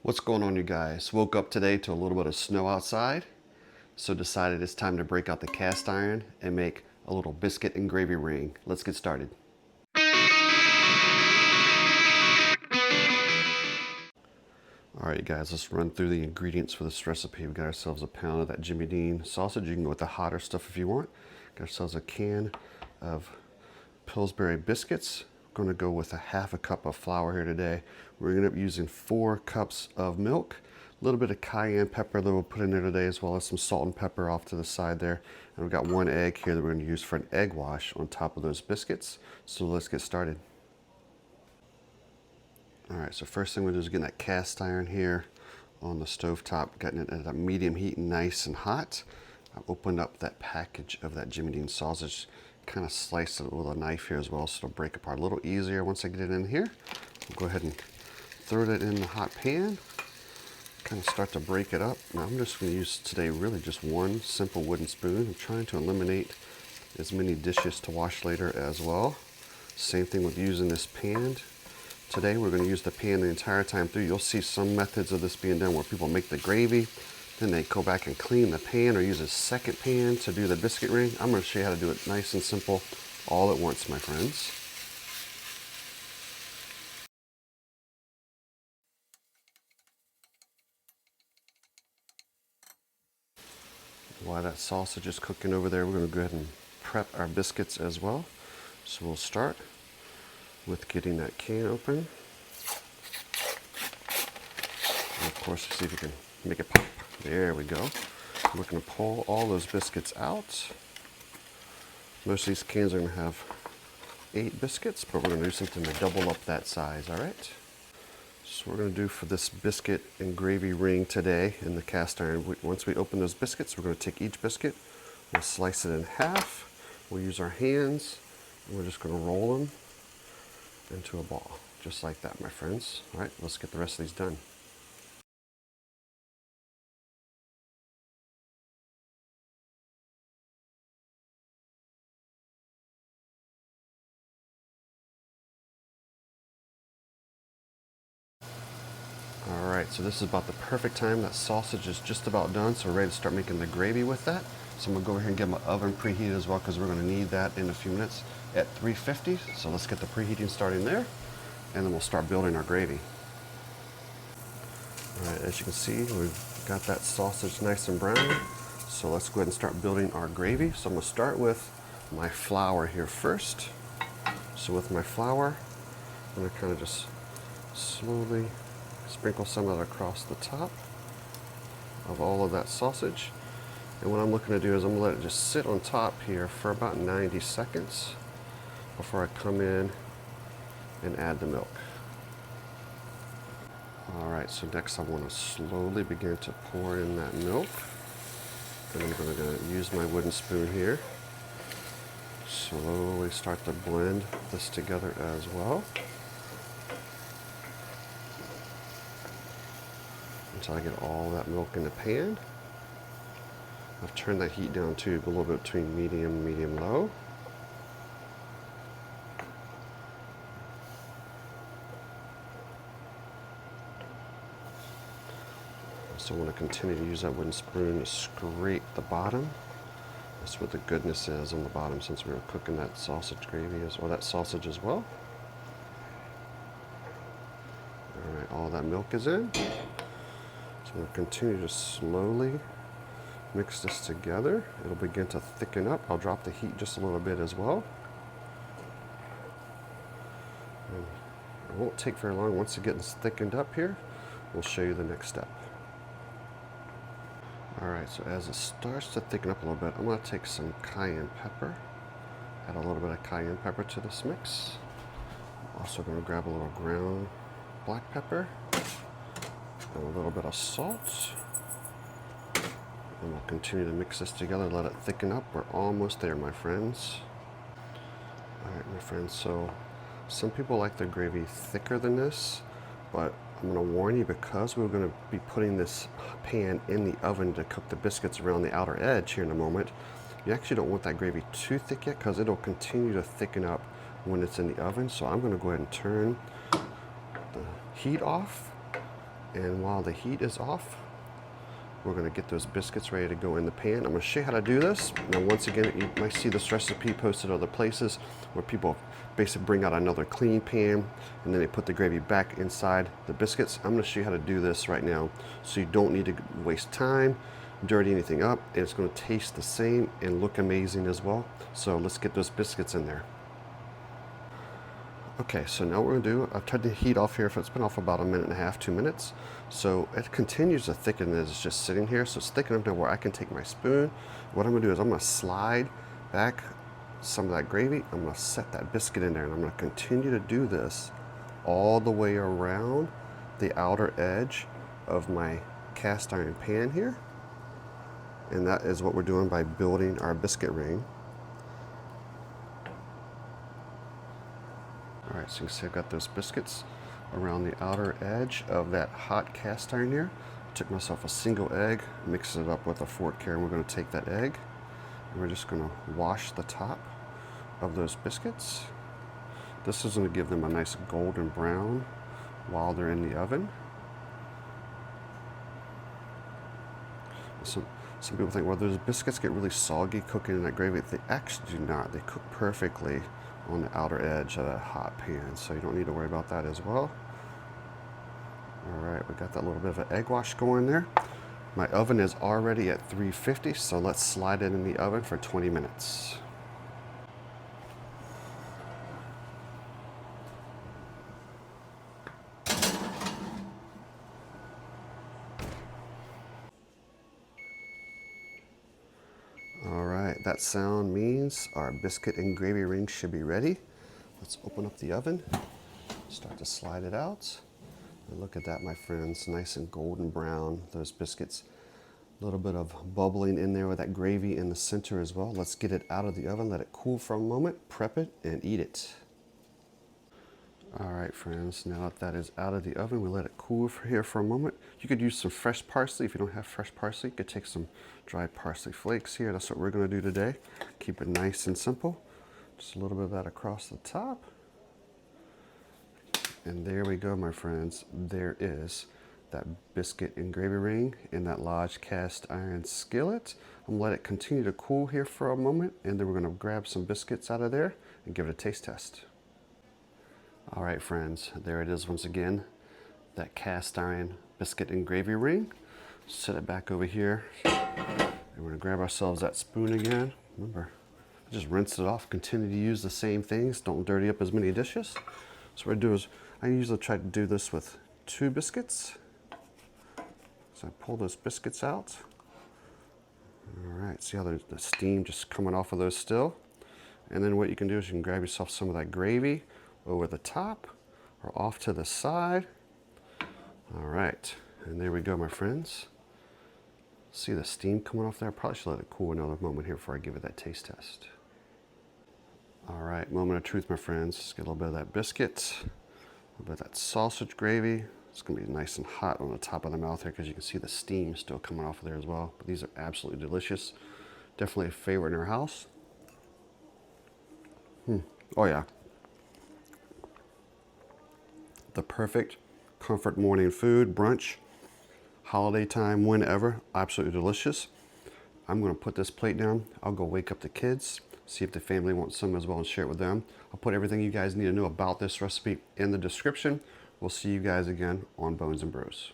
What's going on, you guys? Woke up today to a little bit of snow outside, so decided it's time to break out the cast iron and make a little biscuit and gravy ring. Let's get started. Alright, you guys, let's run through the ingredients for this recipe. We got ourselves a pound of that Jimmy Dean sausage. You can go with the hotter stuff if you want. Got ourselves a can of Pillsbury biscuits. We're going to go with a half a cup of flour here today. We're going to be using 4 cups of milk, a little bit of cayenne pepper that we'll put in there today, as well as some salt and pepper off to the side there. And we've got 1 egg here that we're going to use for an egg wash on top of those biscuits. So let's get started. Alright, so first thing we'll do is get that cast iron here on the stove top, getting it at a medium heat, nice and hot. I've opened up that package of that Jimmy Dean sausage, kind of sliced it with a knife here as well, so it'll break apart a little easier once I get it in here. I'll go ahead and throw it in the hot pan, kind of start to break it up. Now I'm just going to use today really just one simple wooden spoon. I'm trying to eliminate as many dishes to wash later as well. Same thing with using this pan. Today we're going to use the pan the entire time through. You'll see some methods of this being done where people make the gravy, then they go back and clean the pan or use a second pan to do the biscuit ring. I'm going to show you how to do it nice and simple all at once, my friends. While that sausage is cooking over there, we're going to go ahead and prep our biscuits as well. So we'll start with getting that can open. And of course, see if you can make it pop. There we go. We're going to pull all those biscuits out. Most of these cans are going to have 8 biscuits, but we're going to do something to double up that size, all right? So what we're going to do for this biscuit and gravy ring today in the cast iron, once we open those biscuits, we're going to take each biscuit, we'll slice it in half, we'll use our hands, and we're just going to roll them into a ball, just like that, my friends. All right, let's get the rest of these done. Alright, so this is about the perfect time. That sausage is just about done, so we're ready to start making the gravy with that. So I'm going to go over here and get my oven preheated as well, because we're going to need that in a few minutes at 350. So let's get the preheating starting there, and then we'll start building our gravy. Alright, as you can see, we've got that sausage nice and brown. So let's go ahead and start building our gravy. So I'm going to start with my flour here first. So with my flour, I'm going to kind of just slowly sprinkle some of that across the top of all of that sausage. And what I'm looking to do is I'm going to let it just sit on top here for about 90 seconds before I come in and add the milk. Alright, so next I want to slowly begin to pour in that milk. And I'm going to use my wooden spoon here. Slowly start to blend this together as well, until I get all that milk in the pan. I've turned that heat down to a little bit between medium and medium-low. So I want to continue to use that wooden spoon to scrape the bottom. That's what the goodness is on the bottom, since we were cooking that sausage gravy or that sausage as well. Alright, all that milk is in. So we'll continue to slowly mix this together. It'll begin to thicken up. I'll drop the heat just a little bit as well. And it won't take very long. Once it gets thickened up here, we'll show you the next step. Alright, so as it starts to thicken up a little bit, I'm going to take some cayenne pepper. Add a little bit of cayenne pepper to this mix. Also going to grab a little ground black pepper. And a little bit of salt, and we'll continue to mix this together, let it thicken up. We're almost there, my friends. Alright, my friends, so some people like their gravy thicker than this, but I'm going to warn you, because we're going to be putting this pan in the oven to cook the biscuits around the outer edge here in a moment, you actually don't want that gravy too thick yet, because it'll continue to thicken up when it's in the oven. So I'm going to go ahead and turn the heat off And while the heat is off, we're going to get those biscuits ready to go in the pan. I'm going to show you how to do this. Now, once again, you might see this recipe posted other places where people basically bring out another clean pan and then they put the gravy back inside the biscuits. I'm going to show you how to do this right now so you don't need to waste time, dirty anything up. And it's going to taste the same and look amazing as well. So let's get those biscuits in there. Okay, so now what we're gonna do, I've turned the heat off here. It's been off for about 1.5, 2 minutes. So it continues to thicken as it's just sitting here. So it's thick enough now where I can take my spoon. What I'm gonna do is I'm gonna slide back some of that gravy. I'm gonna set that biscuit in there and I'm gonna continue to do this all the way around the outer edge of my cast iron pan here. And that is what we're doing by building our biscuit ring. All right, so you can see I've got those biscuits around the outer edge of that hot cast iron here. Took myself a single egg, mixed it up with a fork here, and we're going to take that egg and we're just going to wash the top of those biscuits. This is going to give them a nice golden brown while they're in the oven. Some people think, well, those biscuits get really soggy cooking in that gravy. They actually do not. They cook perfectly on the outer edge of that hot pan, so you don't need to worry about that as well. All right, we got that little bit of an egg wash going there. My oven is already at 350, so let's slide it in the oven for 20 minutes. All right, that sound means our biscuit and gravy ring should be ready. Let's open up the oven, start to slide it out. And look at that, my friends, nice and golden brown, those biscuits. A little bit of bubbling in there with that gravy in the center as well. Let's get it out of the oven, let it cool for a moment, prep it, and eat it. All right, friends, now that that is out of the oven, we let it cool here for a moment. You could use some fresh parsley. If you don't have fresh parsley, you could take some dried parsley flakes here. That's what we're gonna do today. Keep it nice and simple. Just a little bit of that across the top. And there we go, my friends. There is that biscuit and gravy ring in that large cast iron skillet. I'm gonna let it continue to cool here for a moment, and then we're gonna grab some biscuits out of there and give it a taste test. All right, friends, there it is once again, that cast iron biscuit and gravy ring. Set it back over here, and we're gonna grab ourselves that spoon again. Remember, just rinse it off, continue to use the same things, don't dirty up as many dishes. So what I do is, I usually try to do this with 2 biscuits. So I pull those biscuits out. All right, see how the steam just coming off of those still? And then what you can do is you can grab yourself some of that gravy over the top or off to the side. All right, and there we go, my friends. See the steam coming off there? I probably should let it cool another moment here before I give it that taste test. All right, moment of truth, my friends. Let's get a little bit of that biscuit, a little bit of that sausage gravy. It's gonna be nice and hot on the top of the mouth here because you can see the steam still coming off of there as well. But these are absolutely delicious. Definitely a favorite in our house. Oh yeah. The perfect comfort morning food, brunch, holiday time, whenever. Absolutely delicious. I'm gonna put this plate down. I'll go wake up the kids, see if the family wants some as well and share it with them. I'll put everything you guys need to know about this recipe in the description. We'll see you guys again on Bones and Brews.